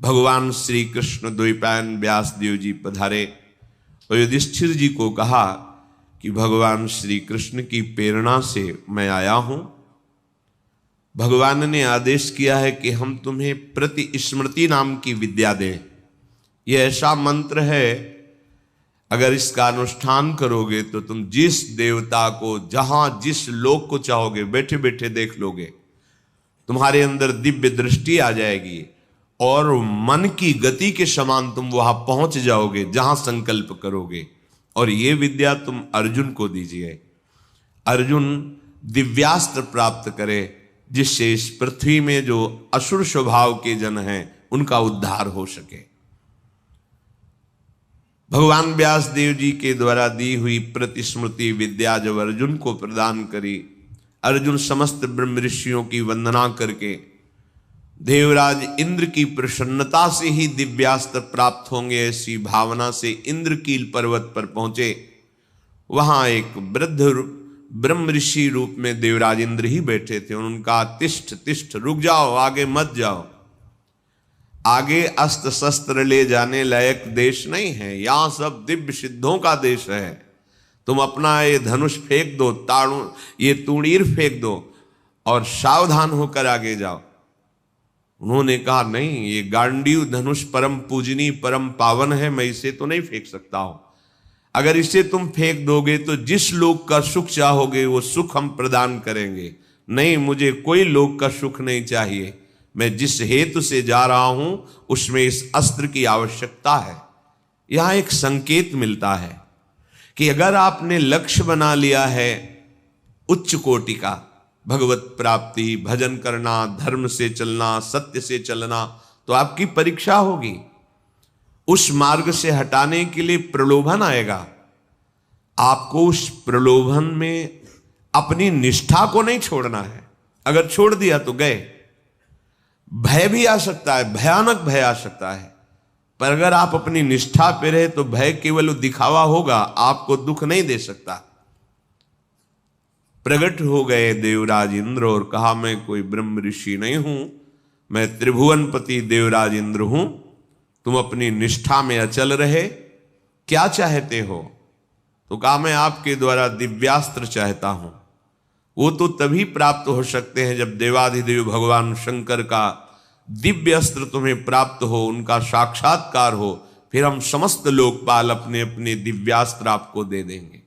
भगवान श्री कृष्ण द्वैपायन व्यास देव जी पधारे और युधिष्ठिर जी को कहा कि भगवान श्री कृष्ण की प्रेरणा से मैं आया हूं। भगवान ने आदेश किया है कि हम तुम्हें प्रति स्मृति नाम की विद्या दें। यह ऐसा मंत्र है, अगर इसका अनुष्ठान करोगे तो तुम जिस देवता को, जहां जिस लोक को चाहोगे बैठे बैठे देख लोगे। तुम्हारे अंदर दिव्य दृष्टि आ जाएगी और मन की गति के समान तुम वहां पहुंच जाओगे जहां संकल्प करोगे। और ये विद्या तुम अर्जुन को दीजिए। अर्जुन दिव्यास्त्र प्राप्त करे, जिससे इस पृथ्वी में जो असुर स्वभाव के जन हैं उनका उद्धार हो सके। भगवान व्यास देव जी के द्वारा दी हुई प्रतिस्मृति विद्या जब अर्जुन को प्रदान करी, अर्जुन समस्त ब्रह्म ऋषियों की वंदना करके देवराज इंद्र की प्रसन्नता से ही दिव्यास्त्र प्राप्त होंगे ऐसी भावना से इंद्रकील पर्वत पर पहुंचे। वहां एक वृद्ध ब्रह्म ऋषि रूप में देवराज इंद्र ही बैठे थे। उनका तिष्ठ तिष्ठ, रुक जाओ, आगे मत जाओ, आगे अस्त्र शस्त्र ले जाने लायक देश नहीं है, यहां सब दिव्य सिद्धों का देश है। तुम अपना ये धनुष फेंक दो, ये तूणीर फेंक दो और सावधान होकर आगे जाओ। उन्होंने कहा नहीं, ये गांडीव धनुष परम पूजनीय परम पावन है, मैं इसे तो नहीं फेंक सकता हूं। अगर इसे तुम फेंक दोगे तो जिस लोक का सुख चाहोगे वो सुख हम प्रदान करेंगे। नहीं, मुझे कोई लोक का सुख नहीं चाहिए, मैं जिस हेतु से जा रहा हूं उसमें इस अस्त्र की आवश्यकता है। यहां एक संकेत मिलता है कि अगर आपने लक्ष्य बना लिया है उच्च कोटि का, भगवत प्राप्ति, भजन करना, धर्म से चलना, सत्य से चलना, तो आपकी परीक्षा होगी। उस मार्ग से हटाने के लिए प्रलोभन आएगा। आपको उस प्रलोभन में अपनी निष्ठा को नहीं छोड़ना है। अगर छोड़ दिया तो गए। भय भी आ सकता है, भयानक भय आ सकता है, पर अगर आप अपनी निष्ठा पे रहे तो भय केवल दिखावा होगा, आपको दुख नहीं दे सकता। प्रकट हो गए देवराज इंद्र और कहा, मैं कोई ब्रह्म ऋषि नहीं हूं, मैं त्रिभुवनपति देवराज इंद्र हूं। तुम अपनी निष्ठा में अचल रहे, क्या चाहते हो? तो कहा, मैं आपके द्वारा दिव्यास्त्र चाहता हूं। वो तो तभी प्राप्त हो सकते हैं जब देवाधिदेव भगवान शंकर का दिव्य अस्त्र तुम्हें प्राप्त हो, उनका साक्षात्कार हो, फिर हम समस्त लोकपाल अपने अपने दिव्यास्त्र आपको दे देंगे।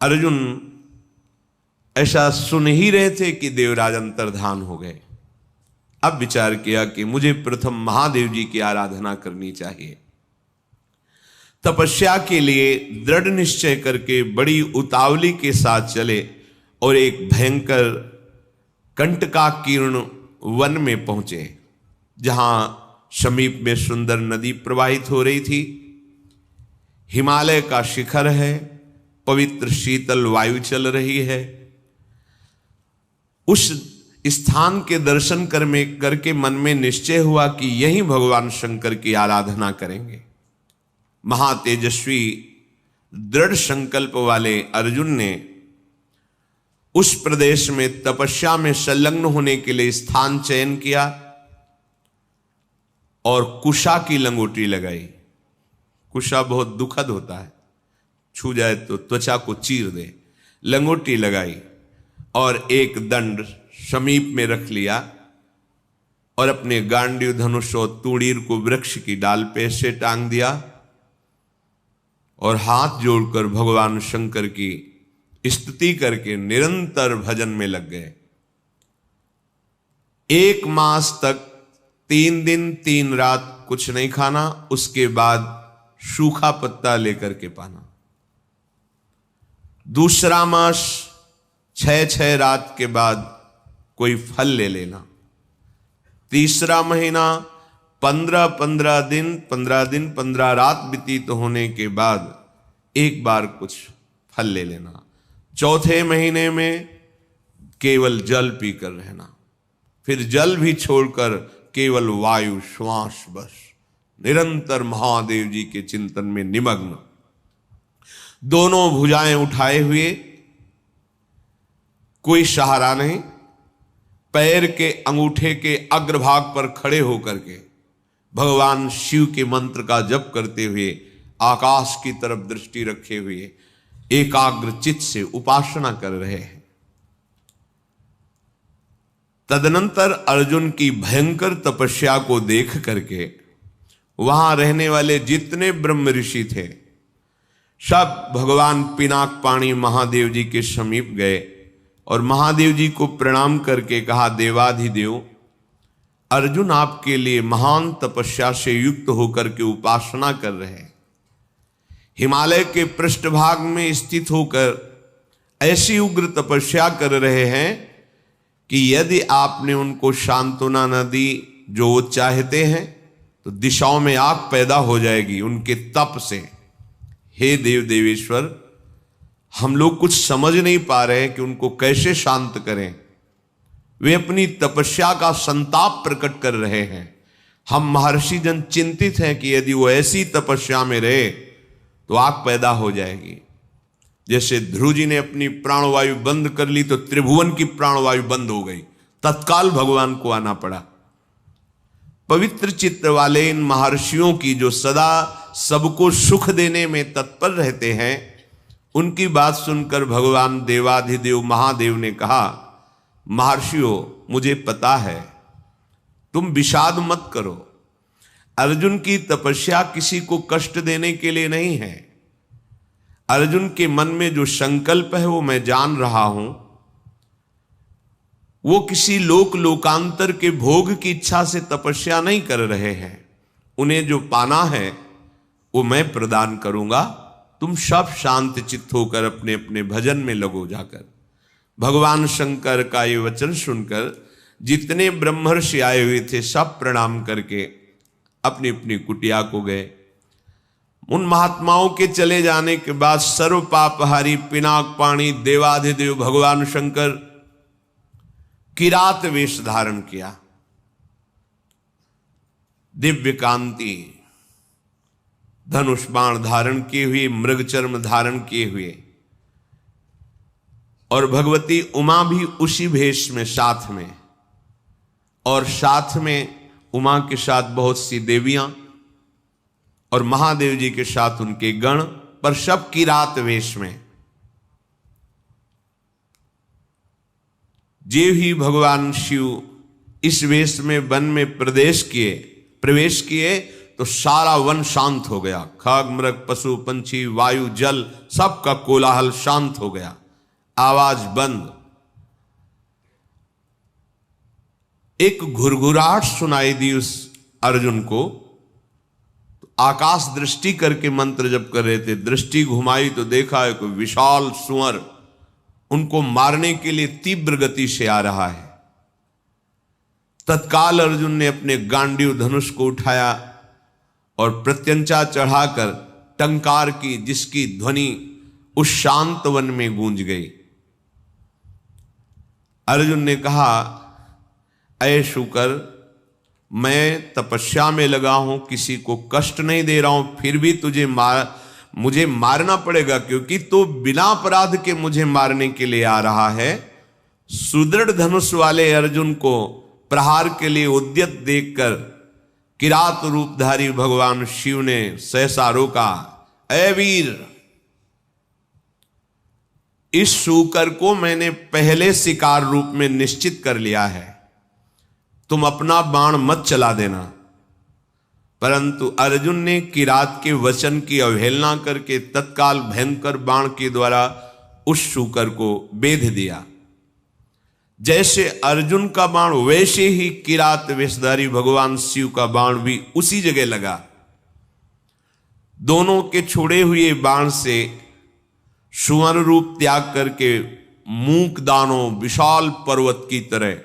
अर्जुन ऐसा सुन ही रहे थे कि देवराज अंतर्धान हो गए। अब विचार किया कि मुझे प्रथम महादेव जी की आराधना करनी चाहिए। तपस्या के लिए दृढ़ निश्चय करके बड़ी उतावली के साथ चले और एक भयंकर कंटकाकीर्ण वन में पहुंचे, जहां समीप में सुंदर नदी प्रवाहित हो रही थी। हिमालय का शिखर है, पवित्र शीतल वायु चल रही है। उस स्थान के दर्शन करके मन में निश्चय हुआ कि यही भगवान शंकर की आराधना करेंगे। महातेजस्वी दृढ़ संकल्प वाले अर्जुन ने उस प्रदेश में तपस्या में संलग्न होने के लिए स्थान चयन किया और कुशा की लंगोटी लगाई। कुशा बहुत दुखद होता है, छू जाए तो त्वचा को चीर दे। लंगोटी लगाई और एक दंड समीप में रख लिया और अपने गांडीव धनुष और तूणीर को वृक्ष की डाल पे से टांग दिया और हाथ जोड़कर भगवान शंकर की स्तुति करके निरंतर भजन में लग गए। 1 मास तक 3 दिन 3 रात कुछ नहीं खाना, उसके बाद सूखा पत्ता लेकर के पाना। दूसरा मास 6 रात के बाद कोई फल ले लेना। तीसरा महीना 15 दिन 15 रात व्यतीत होने के बाद एक बार कुछ फल ले लेना। चौथे महीने में केवल जल पीकर रहना, फिर जल भी छोड़कर केवल वायु श्वास, बस निरंतर महादेव जी के चिंतन में निमग्न। दोनों भुजाएं उठाए हुए, कोई सहारा नहीं, पैर के अंगूठे के अग्रभाग पर खड़े होकर के भगवान शिव के मंत्र का जप करते हुए आकाश की तरफ दृष्टि रखे हुए एकाग्र चित्त से उपासना कर रहे हैं। तदनंतर अर्जुन की भयंकर तपस्या को देख करके वहां रहने वाले जितने ब्रह्म ऋषि थे सब भगवान पिनाकपाणी महादेव जी के समीप गए और महादेव जी को प्रणाम करके कहा, देवाधिदेव, अर्जुन आपके लिए महान तपस्या से युक्त होकर के उपासना कर रहे हैं। हिमालय के पृष्ठभाग में स्थित होकर ऐसी उग्र तपस्या कर रहे हैं कि यदि आपने उनको सांत्वना न दी जो वो चाहते हैं तो दिशाओं में आग पैदा हो जाएगी उनके तप से। हे देव देवेश्वर, हम लोग कुछ समझ नहीं पा रहे हैं कि उनको कैसे शांत करें। वे अपनी तपस्या का संताप प्रकट कर रहे हैं। हम महर्षि जन चिंतित हैं कि यदि वो ऐसी तपस्या में रहे तो आग पैदा हो जाएगी। जैसे ध्रुव जी ने अपनी प्राणवायु बंद कर ली तो त्रिभुवन की प्राणवायु बंद हो गई, तत्काल भगवान को आना पड़ा। पवित्र चित्त वाले इन महर्षियों की जो सदा सबको सुख देने में तत्पर रहते हैं, उनकी बात सुनकर भगवान देवाधिदेव महादेव ने कहा, महर्षियों, मुझे पता है, तुम विषाद मत करो। अर्जुन की तपस्या किसी को कष्ट देने के लिए नहीं है। अर्जुन के मन में जो संकल्प है वो मैं जान रहा हूं। वो किसी लोकांतर के भोग की इच्छा से तपस्या नहीं कर रहे हैं। उन्हें जो पाना है वो मैं प्रदान करूंगा। तुम सब शांत चित्त होकर अपने अपने भजन में लगो जाकर। भगवान शंकर का ये वचन सुनकर जितने ब्रह्मर्षि आए हुए थे सब प्रणाम करके अपनी अपनी कुटिया को गए। उन महात्माओं के चले जाने के बाद सर्व पापहारी पिनाकपाणी देवाधिदेव भगवान शंकर किरात वेश धारण किया। दिव्य कांति धनुष बाण धारण किए हुए, मृग चर्म धारण किए हुए, और भगवती उमा भी उसी भेष में साथ में, और साथ में उमा के साथ बहुत सी देवियां और महादेव जी के साथ उनके गण, पर सब किरात वेश में। जे ही भगवान शिव इस वेश में वन में प्रवेश किए तो सारा वन शांत हो गया। खग मृग पशु पंछी वायु जल सबका कोलाहल शांत हो गया, आवाज बंद। एक घुरघुराहट सुनाई दी उस अर्जुन को। तो आकाश दृष्टि करके मंत्र जप कर रहे थे, दृष्टि घुमाई तो देखा है कोई विशाल सुअर उनको मारने के लिए तीव्र गति से आ रहा है। तत्काल अर्जुन ने अपने गांडीव धनुष को उठाया और प्रत्यंचा चढ़ाकर टंकार की, जिसकी ध्वनि उस शांत वन में गूंज गई। अर्जुन ने कहा, ऐ शुकर, मैं तपस्या में लगा हूं, किसी को कष्ट नहीं दे रहा हूं, फिर भी मुझे मारना पड़ेगा, क्योंकि तो बिना अपराध के मुझे मारने के लिए आ रहा है। सुदृढ़ धनुष वाले अर्जुन को प्रहार के लिए उद्यत देखकर किरात रूपधारी भगवान शिव ने सहसा रोका। ऐ वीर, इस शूकर को मैंने पहले शिकार रूप में निश्चित कर लिया है, तुम अपना बाण मत चला देना। परंतु अर्जुन ने किरात के वचन की अवहेलना करके तत्काल भयंकर बाण के द्वारा उस शूकर को बेध दिया। जैसे अर्जुन का बाण वैसे ही किरात वेशधारी भगवान शिव का बाण भी उसी जगह लगा। दोनों के छोड़े हुए बाण से सुवर्ण रूप त्याग करके मूक दानों विशाल पर्वत की तरह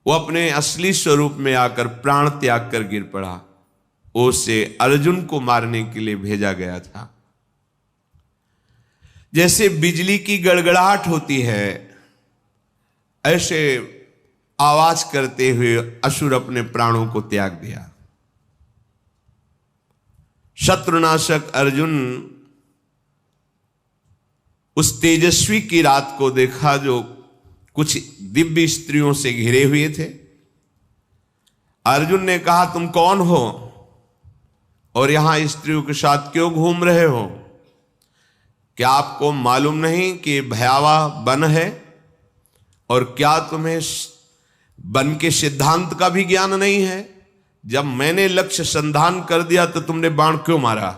वो अपने असली स्वरूप में आकर प्राण त्याग कर गिर पड़ा। उसे अर्जुन को मारने के लिए भेजा गया था। जैसे बिजली की गड़गड़ाहट होती है, ऐसे आवाज करते हुए असुर अपने प्राणों को त्याग दिया। शत्रुनाशक अर्जुन उस तेजस्वी की रात को देखा जो कुछ दिव्य स्त्रियों से घिरे हुए थे, अर्जुन ने कहा तुम कौन हो और यहां स्त्रियों के साथ क्यों घूम रहे हो? क्या आपको मालूम नहीं कि भयावह वन है? और क्या तुम्हें वन के सिद्धांत का भी ज्ञान नहीं है? जब मैंने लक्ष्य संधान कर दिया तो तुमने बाण क्यों मारा?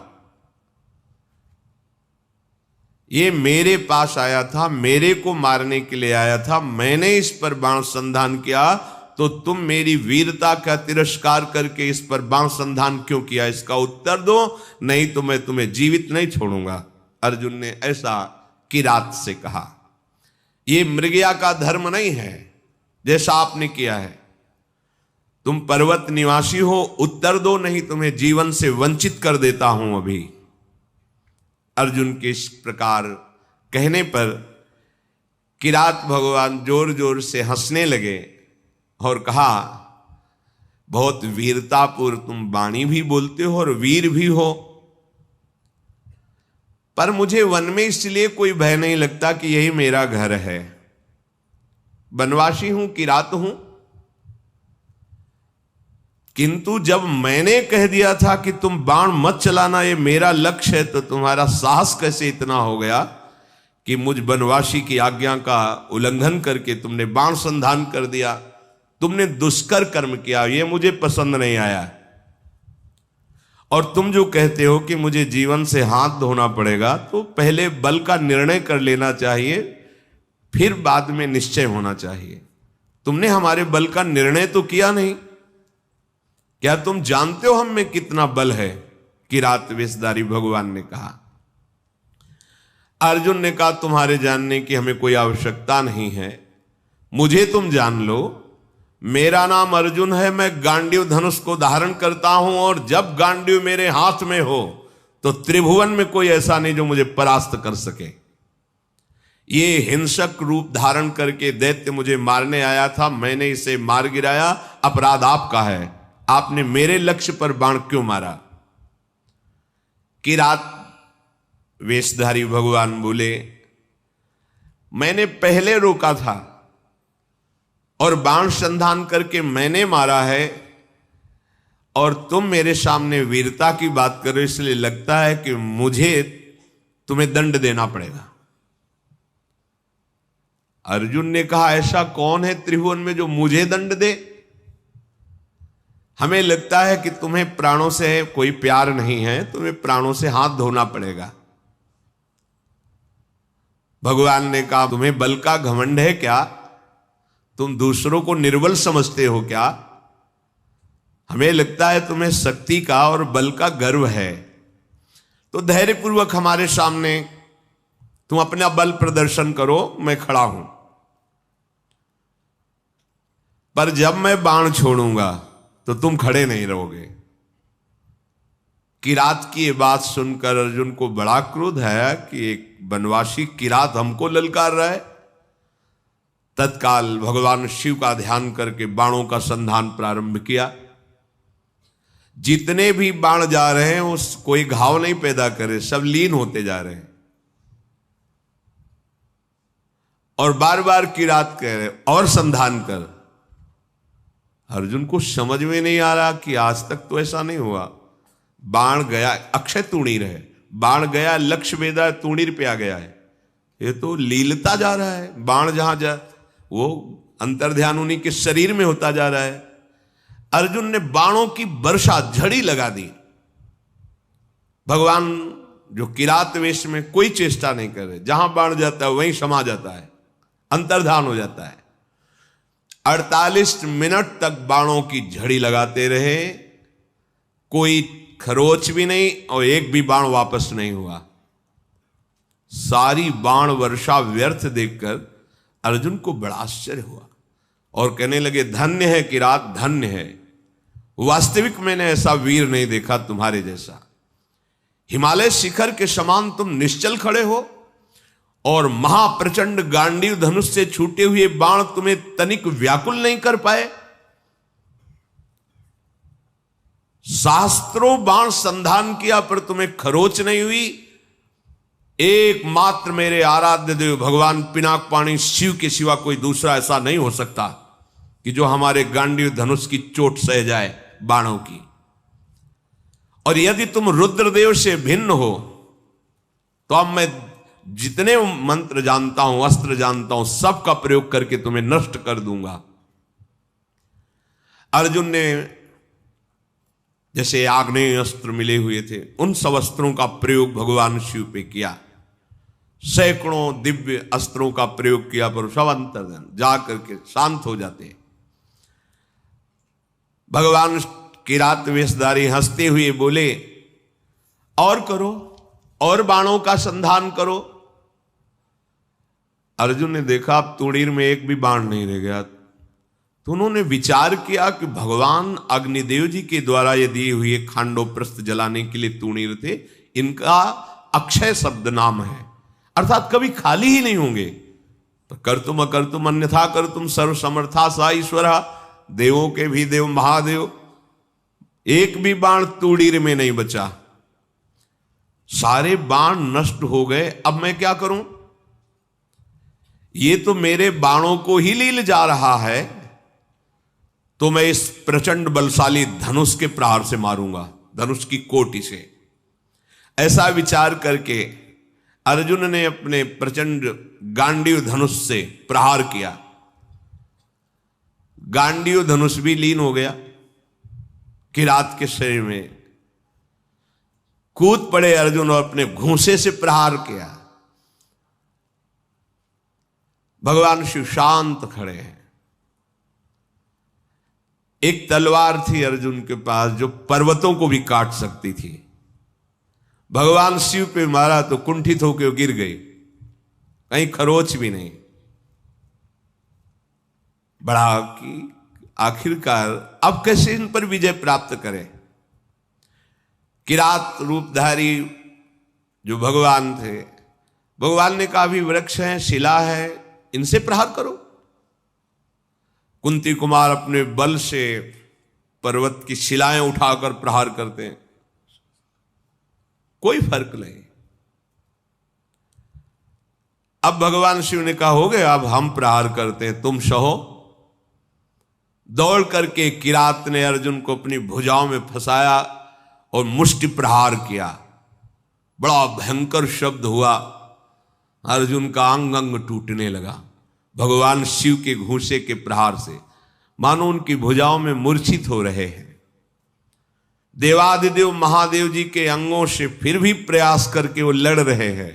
ये मेरे पास आया था, मेरे को मारने के लिए आया था, मैंने इस पर बाण संधान किया, तो तुम मेरी वीरता का तिरस्कार करके इस पर बाण संधान क्यों किया? इसका उत्तर दो, नहीं तो मैं तुम्हें जीवित नहीं छोड़ूंगा। अर्जुन ने ऐसा किरात से कहा। ये मृगया का धर्म नहीं है जैसा आपने किया है। तुम पर्वत निवासी हो, उत्तर दो, नहीं तुम्हें जीवन से वंचित कर देता हूं अभी। अर्जुन के इस प्रकार कहने पर किरात भगवान जोर जोर से हंसने लगे और कहा, बहुत वीरतापूर्व तुम वाणी भी बोलते हो और वीर भी हो, पर मुझे वन में इसलिए कोई भय नहीं लगता कि यही मेरा घर है। वनवासी हूं, किरात हूं, किंतु जब मैंने कह दिया था कि तुम बाण मत चलाना, ये मेरा लक्ष्य है, तो तुम्हारा साहस कैसे इतना हो गया कि मुझ वनवासी की आज्ञा का उल्लंघन करके तुमने बाण संधान कर दिया? तुमने दुष्कर कर्म किया, ये मुझे पसंद नहीं आया। और तुम जो कहते हो कि मुझे जीवन से हाथ धोना पड़ेगा, तो पहले बल का निर्णय कर लेना चाहिए, फिर बाद में निश्चय होना चाहिए। तुमने हमारे बल का निर्णय तो किया नहीं। क्या तुम जानते हो हम में कितना बल है? किरात वेशधारी भगवान ने कहा। अर्जुन ने कहा, तुम्हारे जानने की हमें कोई आवश्यकता नहीं है, मुझे तुम जान लो। मेरा नाम अर्जुन है, मैं गांडीव धनुष को धारण करता हूं, और जब गांडीव मेरे हाथ में हो तो त्रिभुवन में कोई ऐसा नहीं जो मुझे परास्त कर सके। ये हिंसक रूप धारण करके दैत्य मुझे मारने आया था, मैंने इसे मार गिराया, अपराध आपका है। आपने मेरे लक्ष्य पर बाण क्यों मारा? किरात वेशधारी भगवान बोले, मैंने पहले रोका था और बाण संधान करके मैंने मारा है, और तुम मेरे सामने वीरता की बात करो, इसलिए लगता है कि मुझे तुम्हें दंड देना पड़ेगा। अर्जुन ने कहा, ऐसा कौन है त्रिभुवन में जो मुझे दंड दे? हमें लगता है कि तुम्हें प्राणों से कोई प्यार नहीं है, तुम्हें प्राणों से हाथ धोना पड़ेगा। भगवान ने कहा, तुम्हें बल का घमंड है क्या? तुम दूसरों को निर्बल समझते हो क्या? हमें लगता है तुम्हें शक्ति का और बल का गर्व है। तो धैर्यपूर्वक हमारे सामने तुम अपना बल प्रदर्शन करो, मैं खड़ा हूं। पर जब मैं बाण छोड़ूंगा तो तुम खड़े नहीं रहोगे। किरात की ये बात सुनकर अर्जुन को बड़ा क्रोध है कि एक वनवासी किरात हमको ललकार रहा है। तत्काल भगवान शिव का ध्यान करके बाणों का संधान प्रारंभ किया। जितने भी बाण जा रहे हैं उस कोई घाव नहीं पैदा करे, सब लीन होते जा रहे हैं। और बार बार किरात कह रहे और संधान कर। अर्जुन को समझ में नहीं आ रहा कि आज तक तो ऐसा नहीं हुआ। बाण गया, अक्षय तूणीर है, बाण गया, लक्ष्य वेदा तूणीर पे आ गया है। ये तो लीलता जा रहा है। बाण जहां जा वो अंतर्ध्यान उन्हीं के शरीर में होता जा रहा है। अर्जुन ने बाणों की वर्षा झड़ी लगा दी। भगवान जो किरात वेश में कोई चेष्टा नहीं कर रहे, जहां बाण जाता है वहीं समा जाता है, अंतर्धान हो जाता है। 48 मिनट तक बाणों की झड़ी लगाते रहे, कोई खरोच भी नहीं और एक भी बाण वापस नहीं हुआ। सारी बाण वर्षा व्यर्थ देखकर अर्जुन को बड़ा आश्चर्य हुआ और कहने लगे, धन्य है किरात, धन्य है। वास्तविक मैंने ऐसा वीर नहीं देखा तुम्हारे जैसा। हिमालय शिखर के समान तुम निश्चल खड़े हो और महाप्रचंड गांडीव धनुष से छूटे हुए बाण तुम्हें तनिक व्याकुल नहीं कर पाए। शास्त्रों बाण संधान किया पर तुम्हें खरोच नहीं हुई। एकमात्र मेरे आराध्य देव भगवान पिनाक पाणी शिव के सिवा कोई दूसरा ऐसा नहीं हो सकता कि जो हमारे गांडीव धनुष की चोट सह जाए बाणों की। और यदि तुम रुद्रदेव से भिन्न हो तो अब मैं जितने मंत्र जानता हूं, अस्त्र जानता हूं, सबका प्रयोग करके तुम्हें नष्ट कर दूंगा। अर्जुन ने जैसे आग्नेय अस्त्र मिले हुए थे, उन सब अस्त्रों का प्रयोग भगवान शिव पे किया। सैकड़ों दिव्य अस्त्रों का प्रयोग किया, पर सब अंतर्धन जा करके शांत हो जाते। भगवान किरात वेशधारी हंसते हुए बोले, और करो, और बाणों का संधान करो। अर्जुन ने देखा अब तुड़ीर में एक भी बाण नहीं रह गया, तो उन्होंने विचार किया कि भगवान अग्निदेव जी के द्वारा ये दिए हुए खांडोप्रस्थ जलाने के लिए तुणीर थे, इनका अक्षय शब्द नाम है, अर्थात कभी खाली ही नहीं होंगे। तो कर्तुम अकर्तुम अन्यथा कर्तुम सर्व समर्था सा ईश्वर, देवों के भी देव महादेव, एक भी बाण तुड़ीर में नहीं बचा, सारे बाण नष्ट हो गए। अब मैं क्या करूं? ये तो मेरे बाणों को ही लील जा रहा है, तो मैं इस प्रचंड बलशाली धनुष के प्रहार से मारूंगा, धनुष की कोटि से। ऐसा विचार करके अर्जुन ने अपने प्रचंड गांडीव धनुष से प्रहार किया। गांडीव धनुष भी लीन हो गया किरात के शरीर में। कूद पड़े अर्जुन और अपने घूंसे से प्रहार किया। भगवान शिव शांत खड़े हैं। एक तलवार थी अर्जुन के पास जो पर्वतों को भी काट सकती थी। भगवान शिव पे मारा तो कुंठित होकर गिर गई, कहीं खरोच भी नहीं। बड़ा कि आखिरकार अब कैसे इन पर विजय प्राप्त करें। किरात रूपधारी जो भगवान थे, भगवान ने कहा, भी वृक्ष है, शिला है, इनसे प्रहार करो। कुंती कुमार अपने बल से पर्वत की शिलाएं उठाकर प्रहार करते हैं, कोई फर्क नहीं। अब भगवान शिव ने कहा, हो गया, अब हम प्रहार करते हैं, तुम सहो। दौड़ करके किरात ने अर्जुन को अपनी भुजाओं में फंसाया और मुष्टि प्रहार किया। बड़ा भयंकर शब्द हुआ, अर्जुन का अंग अंग टूटने लगा भगवान शिव के घूंसे के प्रहार से, मानो उनकी भुजाओं में मूर्छित हो रहे हैं। देवादिदेव महादेव जी के अंगों से फिर भी प्रयास करके वो लड़ रहे हैं।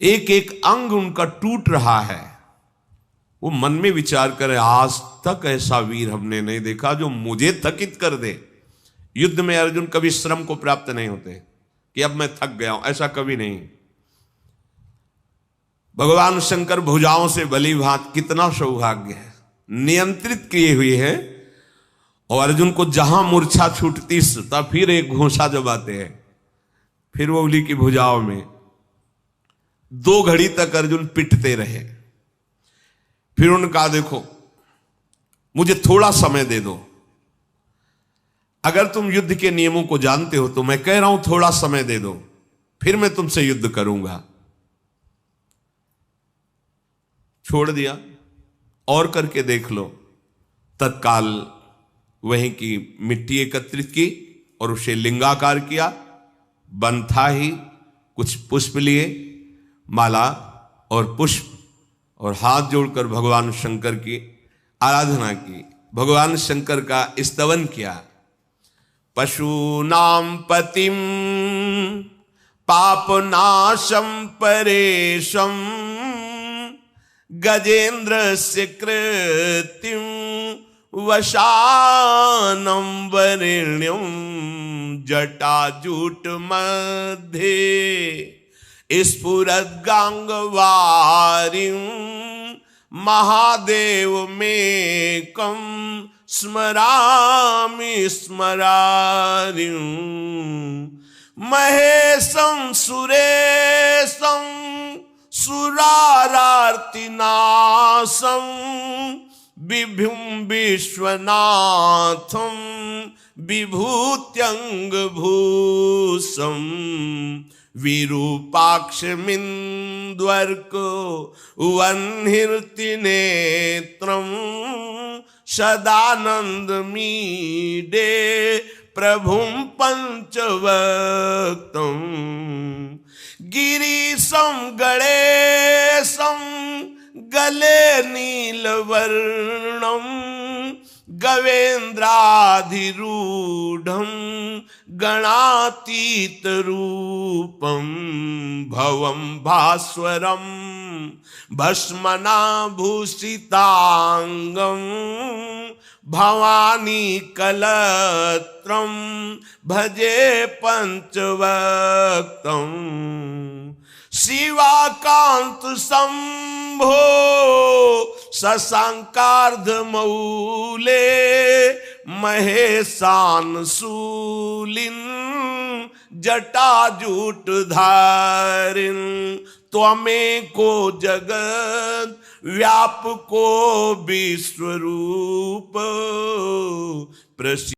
एक एक अंग उनका टूट रहा है। वो मन में विचार करे, आज तक ऐसा वीर हमने नहीं देखा जो मुझे थकित कर दे। युद्ध में अर्जुन कभी श्रम को प्राप्त नहीं होते कि अब मैं थक गया हूं, ऐसा कभी नहीं। भगवान शंकर भुजाओं से भली भांत, कितना सौभाग्य है, नियंत्रित किए हुए हैं। और अर्जुन को जहां मूर्छा छूटती तब फिर एक घूंसा जमाते हैं, फिर वो उली की भुजाओं में 2 घड़ी तक अर्जुन पिटते रहे। फिर उनका देखो, मुझे थोड़ा समय दे दो, अगर तुम युद्ध के नियमों को जानते हो तो मैं कह रहा हूं थोड़ा समय दे दो, फिर मैं तुमसे युद्ध करूंगा। छोड़ दिया, और करके देख लो। तत्काल वहीं की मिट्टी एकत्रित की और उसे लिंगाकार किया। बन था ही, कुछ पुष्प लिए, माला और पुष्प, और हाथ जोड़कर भगवान शंकर की आराधना की, भगवान शंकर का स्तवन किया। पशूनां पतिं पापनाशं परेशं गजेन्द्रस्य कृतिं वशानं वरेण्यं जटाजूट मध्ये स्फुरद्गांगवारिं महादेवमेकं स्मरामि स्मरारिं महेशं सुरेशं सुरारार्तिनाशं विभुं विश्वनाथं विभूत्यंगभूषं विरूपाक्षमिन्द्वर्को वह्निर्ति नेत्रम् सदानन्दमीडे प्रभुं पंचवक्तं गिरीशं गणेशं गले नीलवर्णं गवेन्द्राधिरूढं गणातीतरूपं भवं भास्वरं भस्मनाभूषितांगं भवानी कलत्रं भजे पंचवक्तं शिवाकांत शंभो शशांकार्धमौले महेशान शूलिन जटाजूटधारिन त्वमेको जगत् व्यापको विश्वरूप प्रसिद्ध